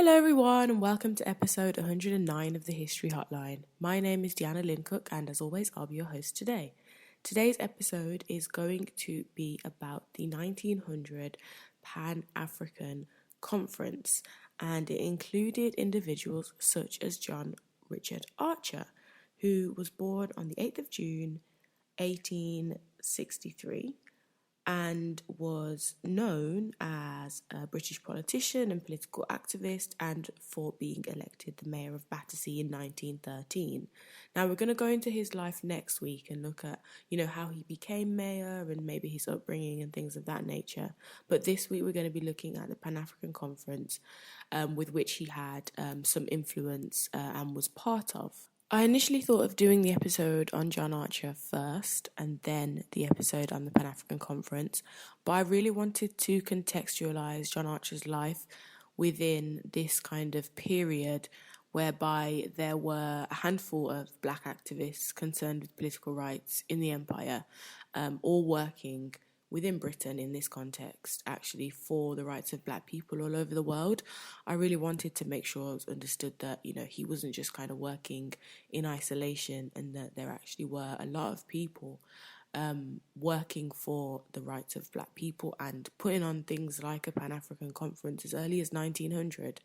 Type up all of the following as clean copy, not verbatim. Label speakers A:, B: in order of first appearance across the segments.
A: Hello, everyone, and welcome to episode 109 of the History Hotline. My name is Deanna Lincook, and as always, I'll be your host today. Today's episode is going to be about the 1900 Pan African Conference, and it included individuals such as John Richard Archer, who was born on the 8th of June 1863. And was known as a British politician and political activist, and for being elected the mayor of Battersea in 1913. Now we're going to go into his life next week and look at, how he became mayor and maybe his upbringing and things of that nature. But this week we're going to be looking at the Pan-African Conference, with which he had some influence and was part of. I initially thought of doing the episode on John Archer first and then the episode on the Pan-African Conference, but I really wanted to contextualise John Archer's life within this kind of period whereby there were a handful of black activists concerned with political rights in the empire, all working within Britain in this context, actually, for the rights of black people all over the world. I really wanted to make sure it was understood that, he wasn't just kind of working in isolation, and that there actually were a lot of people working for the rights of black people and putting on things like a Pan-African Conference as early as 1900.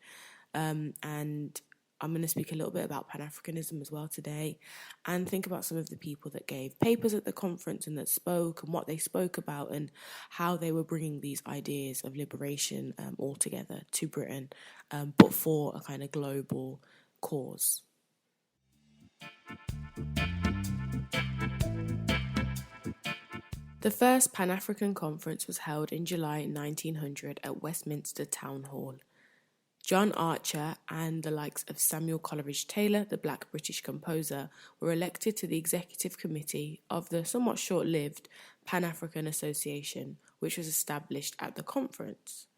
A: And I'm going to speak a little bit about Pan-Africanism as well today, and think about some of the people that gave papers at the conference and that spoke, and what they spoke about, and how they were bringing these ideas of liberation all together to Britain, but for a kind of global cause. The first Pan-African Conference was held in July 1900 at Westminster Town Hall. John Archer and the likes of Samuel Coleridge Taylor, the black British composer, were elected to the executive committee of the somewhat short-lived Pan-African Association, which was established at the conference.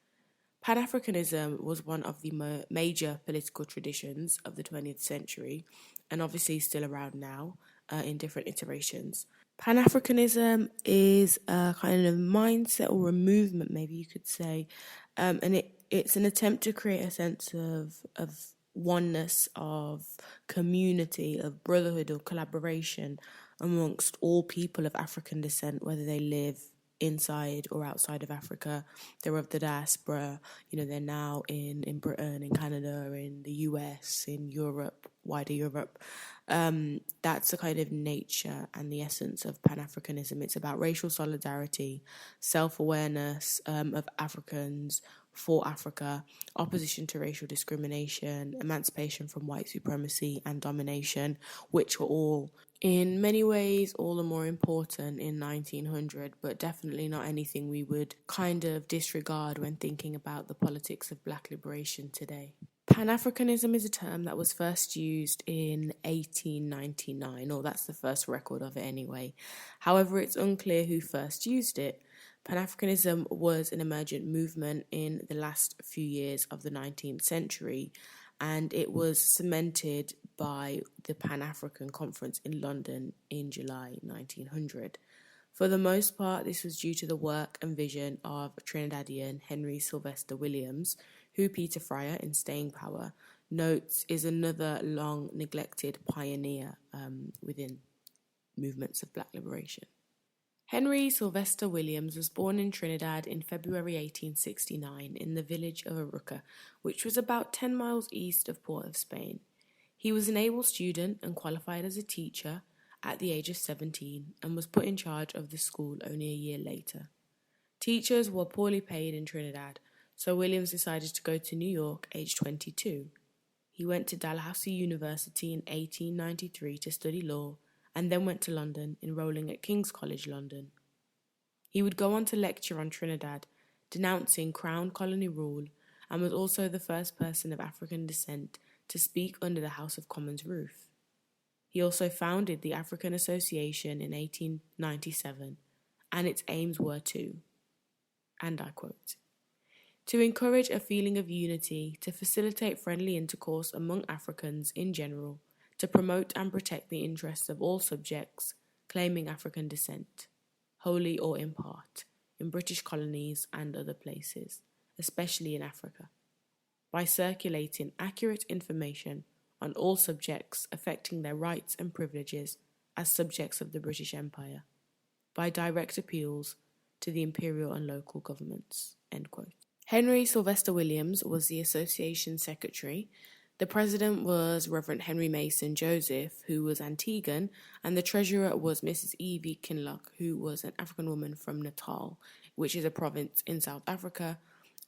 A: Pan-Africanism was one of the major political traditions of the 20th century, and obviously still around now in different iterations. Pan-Africanism is a kind of mindset or a movement, maybe you could say, and it's an attempt to create a sense of oneness, of community, of brotherhood or collaboration amongst all people of African descent, whether they live inside or outside of Africa. They're of the diaspora, they're now in Britain, in Canada, in the US, in Europe, wider Europe. That's the kind of nature and the essence of Pan-Africanism. It's about racial solidarity, self-awareness of Africans for Africa, opposition to racial discrimination, emancipation from white supremacy and domination, which were all, in many ways, all the more important in 1900, but definitely not anything we would kind of disregard when thinking about the politics of black liberation today. Pan-Africanism is a term that was first used in 1899, or that's the first record of it anyway. However, it's unclear who first used it. Pan-Africanism was an emergent movement in the last few years of the 19th century, and it was cemented by the Pan-African Conference in London in July 1900. For the most part, this was due to the work and vision of Trinidadian Henry Sylvester Williams, who Peter Fryer in Staying Power notes is another long-neglected pioneer within movements of black liberation. Henry Sylvester Williams was born in Trinidad in February 1869 in the village of Aruca, which was about 10 miles east of Port of Spain. He was an able student and qualified as a teacher at the age of 17 and was put in charge of the school only a year later. Teachers were poorly paid in Trinidad, so Williams decided to go to New York aged 22. He went to Dalhousie University in 1893 to study law, and then went to London, enrolling at King's College London. He would go on to lecture on Trinidad, denouncing Crown Colony rule, and was also the first person of African descent to speak under the House of Commons roof. He also founded the African Association in 1897, and its aims were to, and I quote, to encourage a feeling of unity, to facilitate friendly intercourse among Africans in general, to promote and protect the interests of all subjects claiming African descent, wholly or in part, in British colonies and other places, especially in Africa. by circulating accurate information on all subjects affecting their rights and privileges as subjects of the British Empire, by direct appeals to the imperial and local governments." End quote. Henry Sylvester Williams was the association secretary. The president was Reverend Henry Mason Joseph, who was Antiguan, and the treasurer was Mrs. Evie Kinloch, who was an African woman from Natal, which is a province in South Africa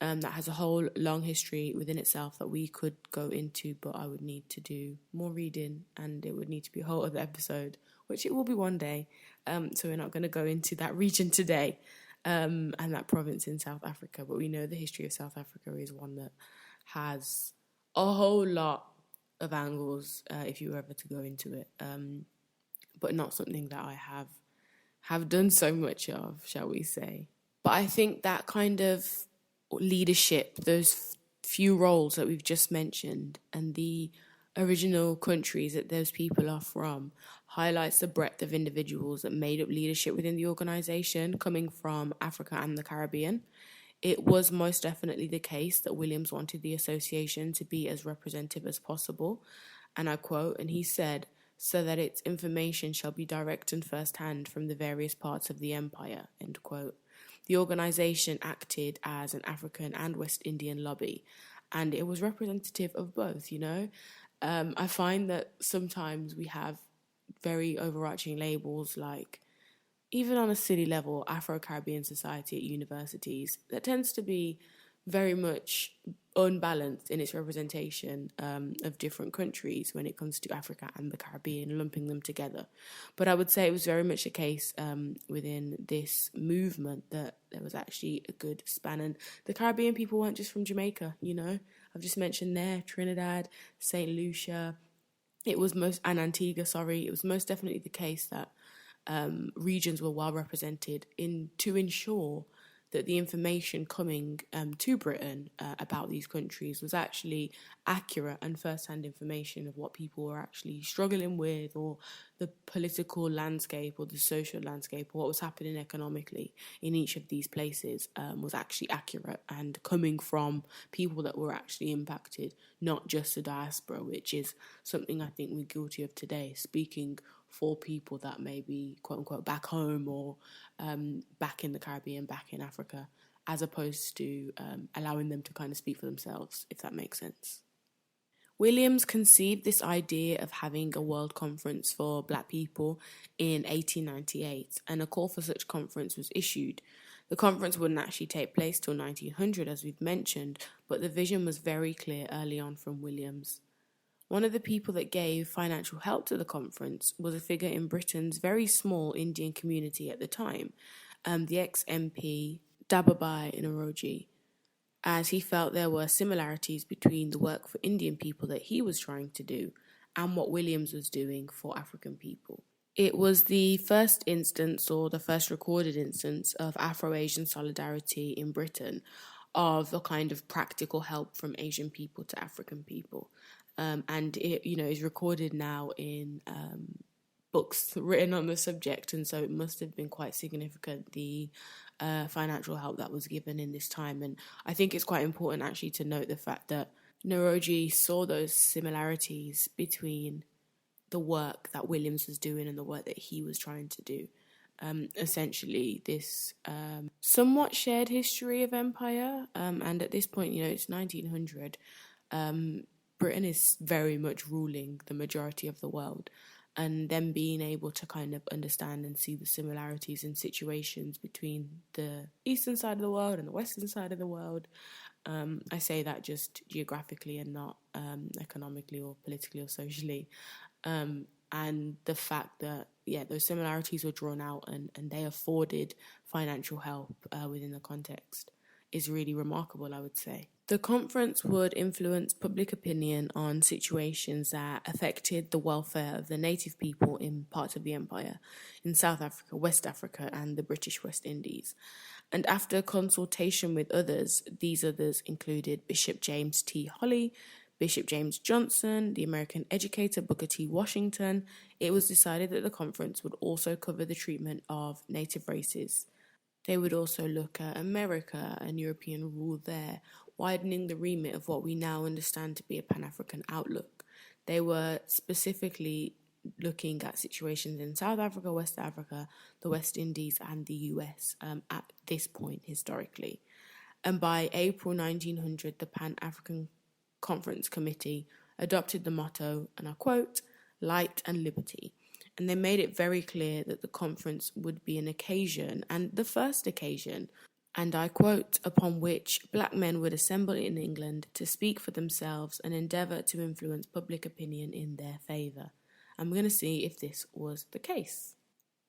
A: that has a whole long history within itself that we could go into, but I would need to do more reading and it would need to be a whole other episode, which it will be one day. So we're not going to go into that region today and that province in South Africa, but we know the history of South Africa is one that has a whole lot of angles if you were ever to go into it, but not something that I have done so much of, shall we say. But I think that kind of leadership, those few roles that we've just mentioned, and the original countries that those people are from, highlights the breadth of individuals that made up leadership within the organisation, coming from Africa and the Caribbean. It was most definitely the case that Williams wanted the association to be as representative as possible, and I quote, and he said, "so that its information shall be direct and first-hand from the various parts of the empire," end quote. The organisation acted as an African and West Indian lobby, and it was representative of both, you know. I find that sometimes we have very overarching labels, like even on a city level, Afro-Caribbean society at universities, that tends to be very much unbalanced in its representation of different countries when it comes to Africa and the Caribbean, lumping them together. But I would say it was very much the case within this movement that there was actually a good span. And the Caribbean people weren't just from Jamaica, you know. I've just mentioned there, Trinidad, St. Lucia, and Antigua, it was most definitely the case that regions were well represented to ensure that the information coming to Britain about these countries was actually accurate and first-hand information of what people were actually struggling with, or the political landscape or the social landscape, or what was happening economically in each of these places was actually accurate and coming from people that were actually impacted, not just the diaspora, which is something I think we're guilty of today, speaking for people that may be, quote-unquote, back home or back in the Caribbean, back in Africa, as opposed to allowing them to kind of speak for themselves, if that makes sense. Williams conceived this idea of having a world conference for Black people in 1898, and a call for such conference was issued. The conference wouldn't actually take place till 1900, as we've mentioned, but the vision was very clear early on from Williams. One of the people that gave financial help to the conference was a figure in Britain's very small Indian community at the time, the ex-MP Dababai Naoroji, as he felt there were similarities between the work for Indian people that he was trying to do and what Williams was doing for African people. It was the first instance, or the first recorded instance, of Afro-Asian solidarity in Britain, of the kind of practical help from Asian people to African people. And it, is recorded now in books written on the subject, and so it must have been quite significant, the financial help that was given in this time. And I think it's quite important actually to note the fact that Naoroji saw those similarities between the work that Williams was doing and the work that he was trying to do. Essentially this somewhat shared history of empire, and at this point, it's 1900. Britain is very much ruling the majority of the world, and them being able to kind of understand and see the similarities in situations between the eastern side of the world and the western side of the world. I say that just geographically and not economically or politically or socially. And the fact that, those similarities were drawn out and they afforded financial help within the context is really remarkable, I would say. The conference would influence public opinion on situations that affected the welfare of the native people in parts of the empire, in South Africa, West Africa, and the British West Indies. And after consultation with others, these others included Bishop James T. Holly, Bishop James Johnson, the American educator Booker T. Washington, it was decided that the conference would also cover the treatment of native races. They would also look at America and European rule there, widening the remit of what we now understand to be a Pan-African outlook. They were specifically looking at situations in South Africa, West Africa, the West Indies, and the US at this point historically. And by April 1900, the Pan-African Conference Committee adopted the motto, and I quote, "Light and Liberty." And they made it very clear that the conference would be an occasion, and the first occasion, and I quote, upon which black men would assemble in England to speak for themselves and endeavour to influence public opinion in their favour. And we're going to see if this was the case.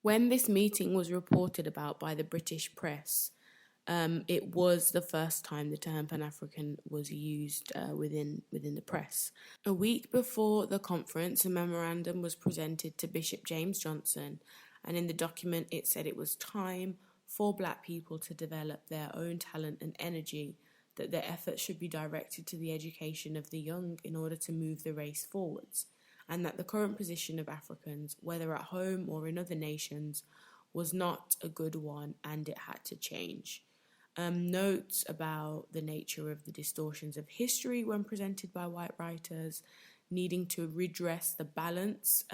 A: When this meeting was reported about by the British press, it was the first time the term Pan-African was used within the press. A week before the conference, a memorandum was presented to Bishop James Johnson, and in the document it said it was time for black people to develop their own talent and energy, that their efforts should be directed to the education of the young in order to move the race forwards, and that the current position of Africans, whether at home or in other nations, was not a good one and it had to change. Notes about the nature of the distortions of history when presented by white writers, needing to redress the balance,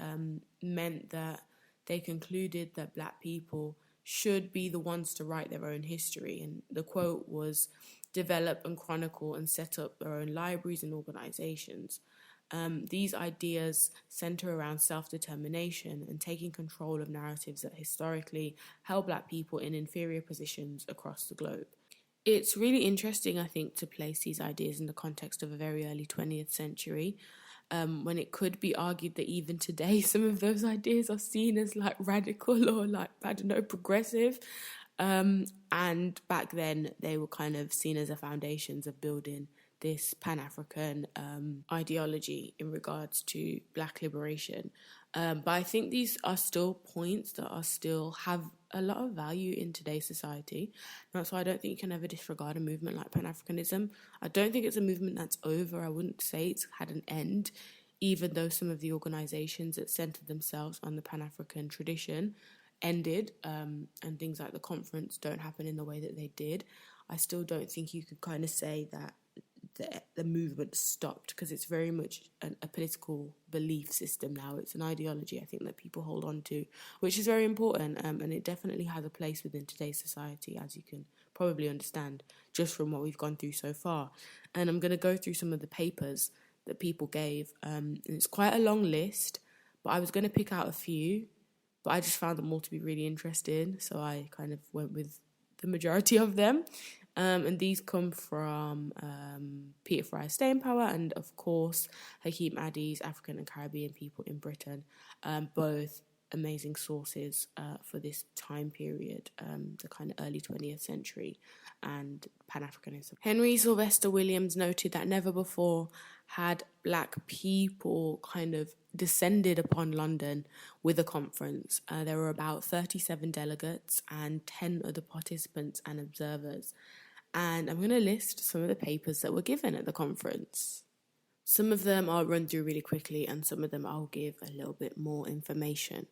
A: meant that they concluded that black people should be the ones to write their own history. And the quote was, "Develop and chronicle and set up their own libraries and organizations." These ideas center around self-determination and taking control of narratives that historically held black people in inferior positions across the globe. It's really interesting, I think, to place these ideas in the context of a very early 20th century, when it could be argued that even today some of those ideas are seen as like radical or like, I don't know, progressive. And back then they were kind of seen as the foundations of building this Pan-African ideology in regards to black liberation. But I think these are still points that are still have a lot of value in today's society. That's why I don't think you can ever disregard a movement like Pan-Africanism. I don't think it's a movement that's over. I wouldn't say it's had an end, even though some of the organisations that centred themselves on the Pan-African tradition ended, and things like the conference don't happen in the way that they did. I still don't think you could kind of say that the movement stopped, because it's very much a political belief system now. It's an ideology, I think, that people hold on to, which is very important, and it definitely has a place within today's society, as you can probably understand just from what we've gone through so far. And I'm going to go through some of the papers that people gave, and it's quite a long list, but I was going to pick out a few, but I just found them all to be really interesting, so I kind of went with the majority of them. And these come from Peter Fry's Staying Power and, of course, Hakeem Addy's African and Caribbean People in Britain, both amazing sources for this time period, the kind of early 20th century and Pan-Africanism. Henry Sylvester Williams noted that never before had black people kind of descended upon London with a conference. There were about 37 delegates and 10 other participants and observers. And I'm going to list some of the papers that were given at the conference. Some of them I'll run through really quickly, and some of them I'll give a little bit more information.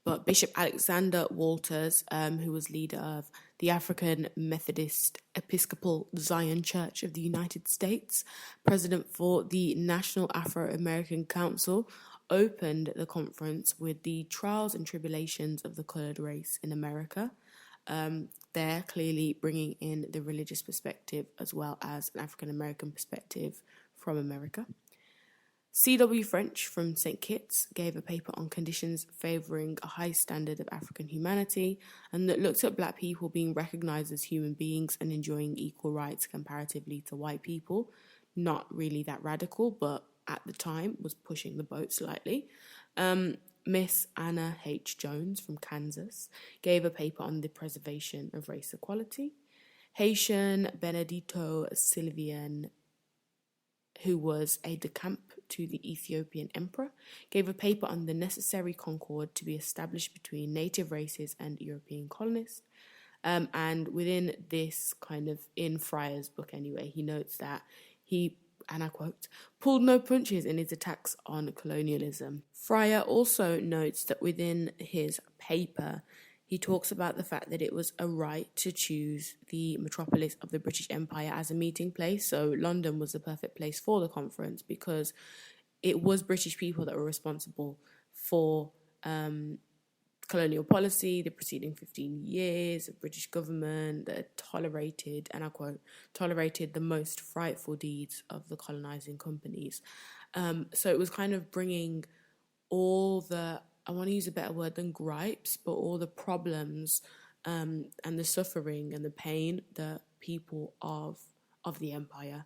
A: But Bishop Alexander Walters, who was leader of the African Methodist Episcopal Zion Church of the United States, president for the National Afro-American Council, opened the conference with the trials and tribulations of the coloured race in America. They're clearly bringing in the religious perspective as well as an African-American perspective from America. C.W. French from St. Kitts gave a paper on conditions favouring a high standard of African humanity, and that looked at black people being recognised as human beings and enjoying equal rights comparatively to white people. Not really that radical, but at the time was pushing the boat slightly. Miss Anna H. Jones from Kansas gave a paper on the preservation of race equality. Haitian Benedito Sylvian, who was aide-de-camp to the Ethiopian emperor, gave a paper on the necessary concord to be established between native races and European colonists. And within this kind of, in Fryer's book anyway, he notes that he, and I quote, pulled no punches in his attacks on colonialism. Fryer also notes that within his paper, He talks about the fact that it was a right to choose the metropolis of the British Empire as a meeting place. So London was the perfect place for the conference because it was British people that were responsible for colonial policy, the preceding 15 years of British government that tolerated, and I quote, tolerated the most frightful deeds of the colonizing companies. So it was kind of bringing all the, I want to use a better word than gripes, but all the problems and the suffering and the pain that people of the empire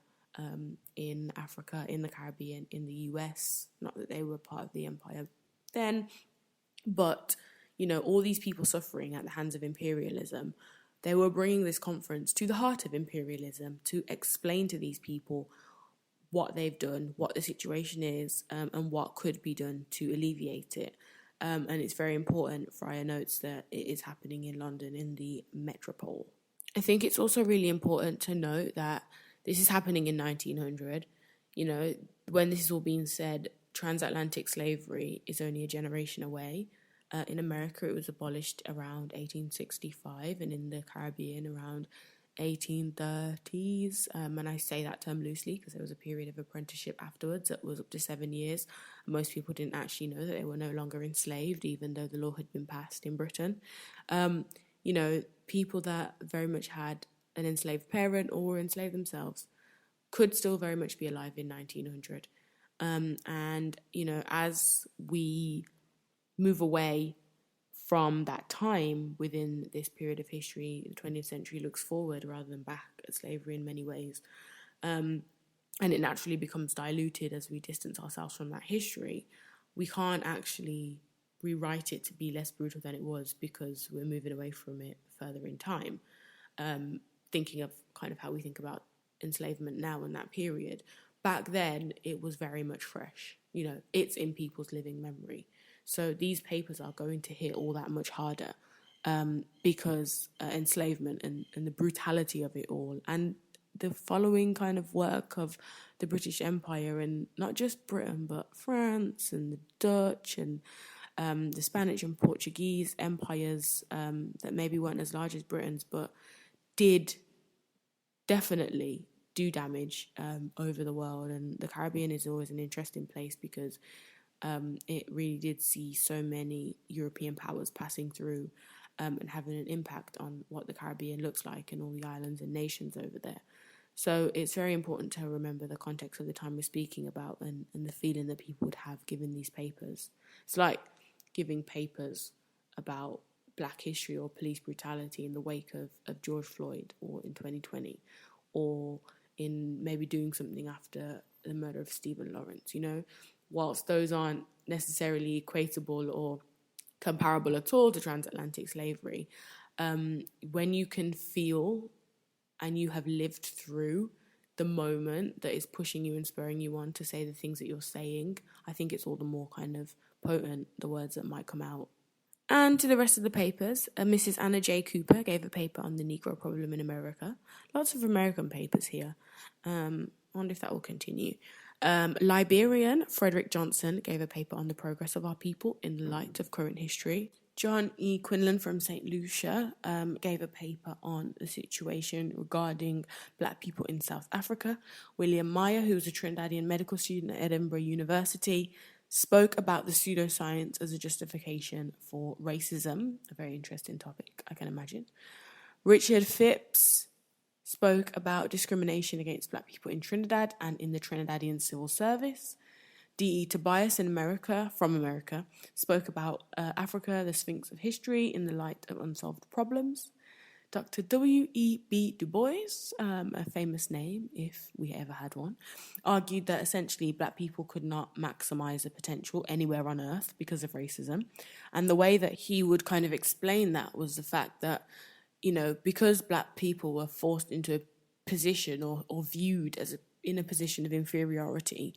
A: in Africa, in the Caribbean, in the US, not that they were part of the empire then, but, you know, all these people suffering at the hands of imperialism, they were bringing this conference to the heart of imperialism to explain to these people what they've done, what the situation is, and what could be done to alleviate it. And it's very important, Fryer notes, that it is happening in London, in the metropole. I think it's also really important to note that this is happening in 1900. You know, when this is all being said, transatlantic slavery is only a generation away. In America, it was abolished around 1865, and in the Caribbean around 1830s. And I say that term loosely because there was a period of apprenticeship afterwards that was up to 7 years. Most people didn't actually know that they were no longer enslaved, even though the law had been passed in Britain. You know, people that very much had an enslaved parent or were enslaved themselves could still very much be alive in 1900. And, you know, as we move away from that time within this period of history, the 20th century looks forward rather than back at slavery in many ways. And it naturally becomes diluted as we distance ourselves from that history. We can't actually rewrite it to be less brutal than it was because we're moving away from it further in time. Thinking of kind of how we think about enslavement now in that period. Back then, it was very much fresh. You know, it's in people's living memory. So these papers are going to hit all that much harder because enslavement and the brutality of it all and the following kind of work of the British Empire, and not just Britain, but France and the Dutch and the Spanish and Portuguese empires that maybe weren't as large as Britain's, but did definitely do damage over the world. And the Caribbean is always an interesting place because it really did see so many European powers passing through and having an impact on what the Caribbean looks like and all the islands and nations over there. So it's very important to remember the context of the time we're speaking about and the feeling that people would have given these papers. It's like giving papers about Black history or police brutality in the wake of George Floyd, or in 2020, or in maybe doing something after the murder of Stephen Lawrence, you know? Whilst those aren't necessarily equatable or comparable at all to transatlantic slavery, when you can feel and you have lived through the moment that is pushing you and spurring you on to say the things that you're saying, I think it's all the more kind of potent, the words that might come out. And to the rest of the papers, Mrs. Anna J. Cooper gave a paper on the Negro problem in America. Lots of American papers here. I wonder if that will continue. Liberian Frederick Johnson gave a paper on the progress of our people in the light of current history. John E. Quinlan from St. Lucia gave a paper on the situation regarding Black people in South Africa. William Meyer, who was a Trinidadian medical student at Edinburgh University, spoke about the pseudoscience as a justification for racism, a very interesting topic, I can imagine. Richard Phipps spoke about discrimination against Black people in Trinidad and in the Trinidadian civil service. D.E. Tobias from America, spoke about Africa, the Sphinx of history in the light of unsolved problems. Dr. W.E.B. Du Bois, a famous name, if we ever had one, argued that essentially Black people could not maximize their potential anywhere on earth because of racism. And the way that he would kind of explain that was the fact that, you know, because Black people were forced into a position or viewed as in a position of inferiority,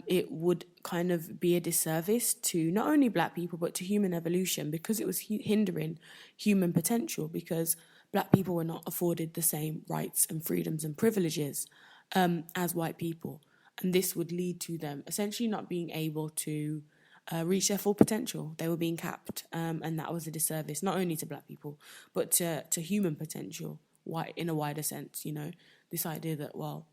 A: it would kind of be a disservice to not only Black people but to human evolution, because it was hindering human potential, because Black people were not afforded the same rights and freedoms and privileges as white people. And this would lead to them essentially not being able to reach their full potential. They were being capped, and that was a disservice not only to black people but to human potential. Why, in a wider sense, this idea that, well,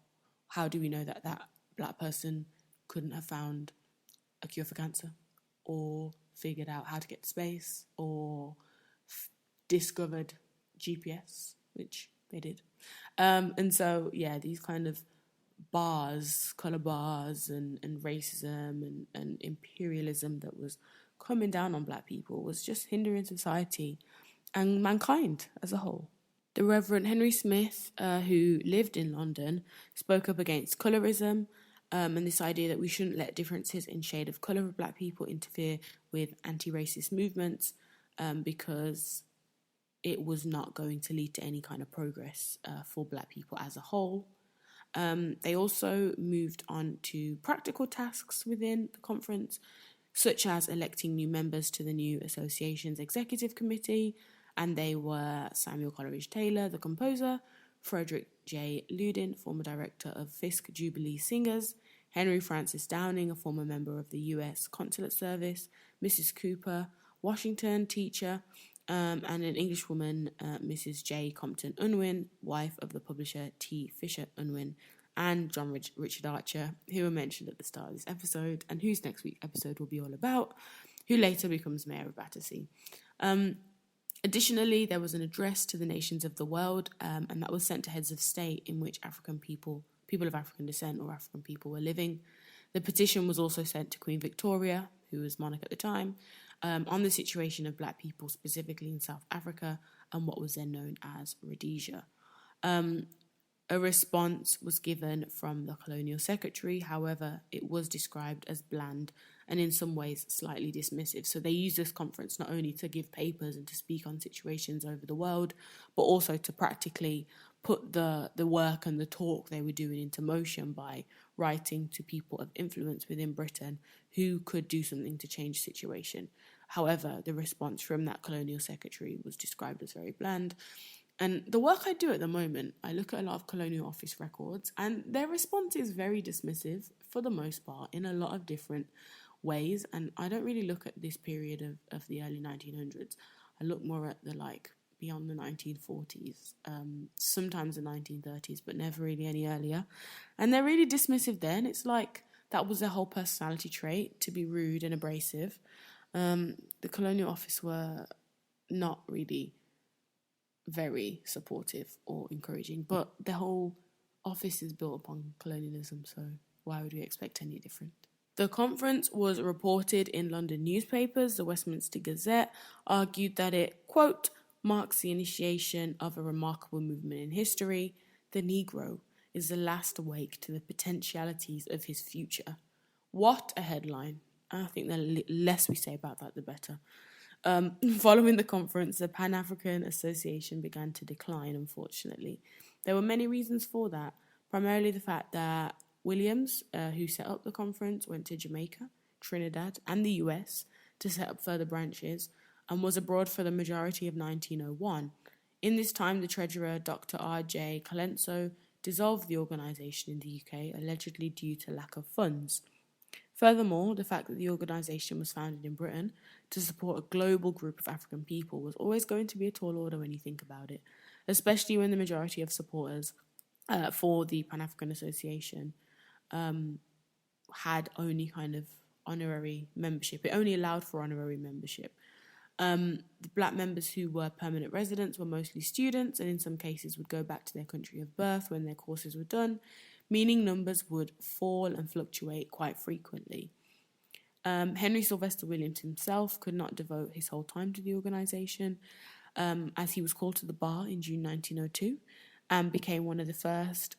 A: how do we know that that black person couldn't have found a cure for cancer, or figured out how to get to space, or discovered GPS, which they did. And so, yeah, these kind of bars, colour bars, and racism and imperialism that was coming down on black people was just hindering society and mankind as a whole. The Reverend Henry Smith, who lived in London, spoke up against colorism, and this idea that we shouldn't let differences in shade of colour of black people interfere with anti-racist movements, because it was not going to lead to any kind of progress for black people as a whole. They also moved on to practical tasks within the conference, such as electing new members to the new association's executive committee, and they were Samuel Coleridge Taylor, the composer, Frederick J. Ludin, former director of Fisk Jubilee Singers, Henry Francis Downing, a former member of the U.S. Consulate Service, Mrs. Cooper, Washington teacher, and an Englishwoman, Mrs. J. Compton Unwin, wife of the publisher T. Fisher Unwin, and John Richard Archer, who were mentioned at the start of this episode, and whose next week's episode will be all about, who later becomes Mayor of Battersea. Additionally, there was an address to the nations of the world, and that was sent to heads of state in which African people of African descent or African people were living. The petition was also sent to Queen Victoria, who was monarch at the time, on the situation of black people, specifically in South Africa, and what was then known as Rhodesia. A response was given from the Colonial Secretary. However, it was described as bland and in some ways slightly dismissive. So they used this conference not only to give papers and to speak on situations over the world, but also to practically put the work and the talk they were doing into motion by writing to people of influence within Britain who could do something to change the situation. However, the response from that Colonial Secretary was described as very bland. And the work I do at the moment, I look at a lot of Colonial Office records, and their response is very dismissive for the most part in a lot of different ways. And I don't really look at this period of the early 1900s. I look more at the beyond the 1940s, sometimes the 1930s, but never really any earlier. And they're really dismissive then. It's like that was their whole personality trait, to be rude and abrasive. The Colonial Office were not really very supportive or encouraging, but the whole office is built upon colonialism, so why would we expect any different? The conference was reported in London newspapers. The Westminster Gazette argued that it, quote, marks the initiation of a remarkable movement in history. The Negro is the last awake to the potentialities of his future. What a headline. I think the less we say about that, the better. Following the conference, the Pan-African Association began to decline, unfortunately. There were many reasons for that, primarily the fact that Williams, who set up the conference, went to Jamaica, Trinidad, and the US to set up further branches, and was abroad for the majority of 1901. In this time, the treasurer, Dr. R.J. Colenso, dissolved the organisation in the UK, allegedly due to lack of funds. Furthermore, the fact that the organisation was founded in Britain to support a global group of African people was always going to be a tall order when you think about it, especially when the majority of supporters for the Pan-African Association had only kind of honorary membership. It only allowed for honorary membership. The black members who were permanent residents were mostly students, and in some cases would go back to their country of birth when their courses were done, meaning numbers would fall and fluctuate quite frequently. Henry Sylvester Williams himself could not devote his whole time to the organisation, as he was called to the bar in June 1902 and became one of the first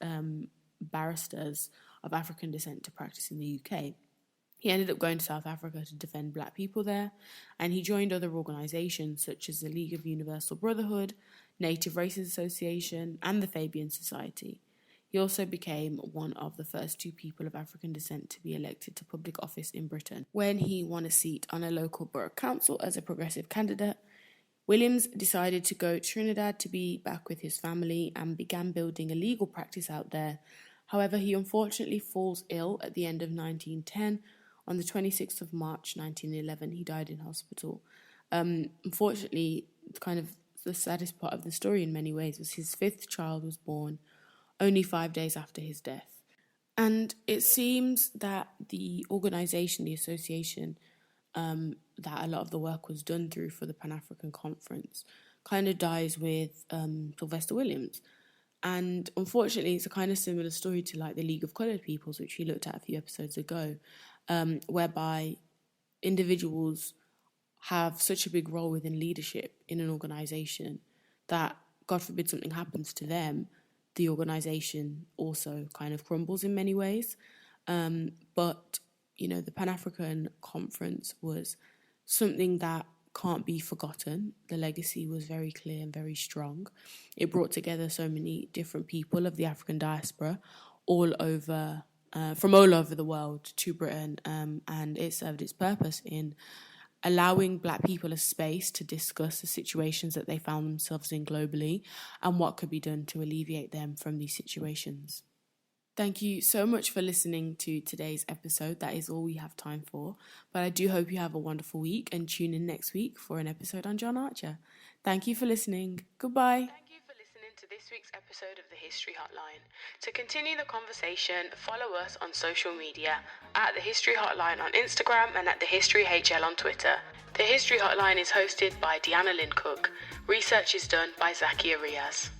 A: barristers of African descent to practice in the UK. He ended up going to South Africa to defend black people there, and he joined other organisations such as the League of Universal Brotherhood, Native Races Association, and the Fabian Society. He also became one of the first two people of African descent to be elected to public office in Britain. When he won a seat on a local borough council as a progressive candidate, Williams decided to go to Trinidad to be back with his family and began building a legal practice out there. However, he unfortunately falls ill at the end of 1910, On the 26th of March 1911, he died in hospital. Unfortunately, kind of the saddest part of the story in many ways was his fifth child was born only 5 days after his death. And it seems that the organisation, the association that a lot of the work was done through for the Pan-African Conference kind of dies with Sylvester Williams. And unfortunately, it's a kind of similar story to like the League of Coloured Peoples, which we looked at a few episodes ago, whereby individuals have such a big role within leadership in an organisation that, God forbid, something happens to them, the organisation also kind of crumbles in many ways. But, you know, the Pan-African Conference was something that can't be forgotten. The legacy was very clear and very strong. It brought together so many different people of the African diaspora all over, from all over the world to Britain, and it served its purpose in allowing Black people a space to discuss the situations that they found themselves in globally and what could be done to alleviate them from these situations. Thank you so much for listening to today's episode. That is all we have time for. But I do hope you have a wonderful week and tune in next week for an episode on John Archer. Thank you for listening. Goodbye. Thank you for listening to this week's episode of the History Hotline. To continue the conversation, follow us on social media at the History Hotline on Instagram and at the History HL on Twitter. The History Hotline is hosted by Deanna Lynn Cook. Research is done by Zakia Riaz.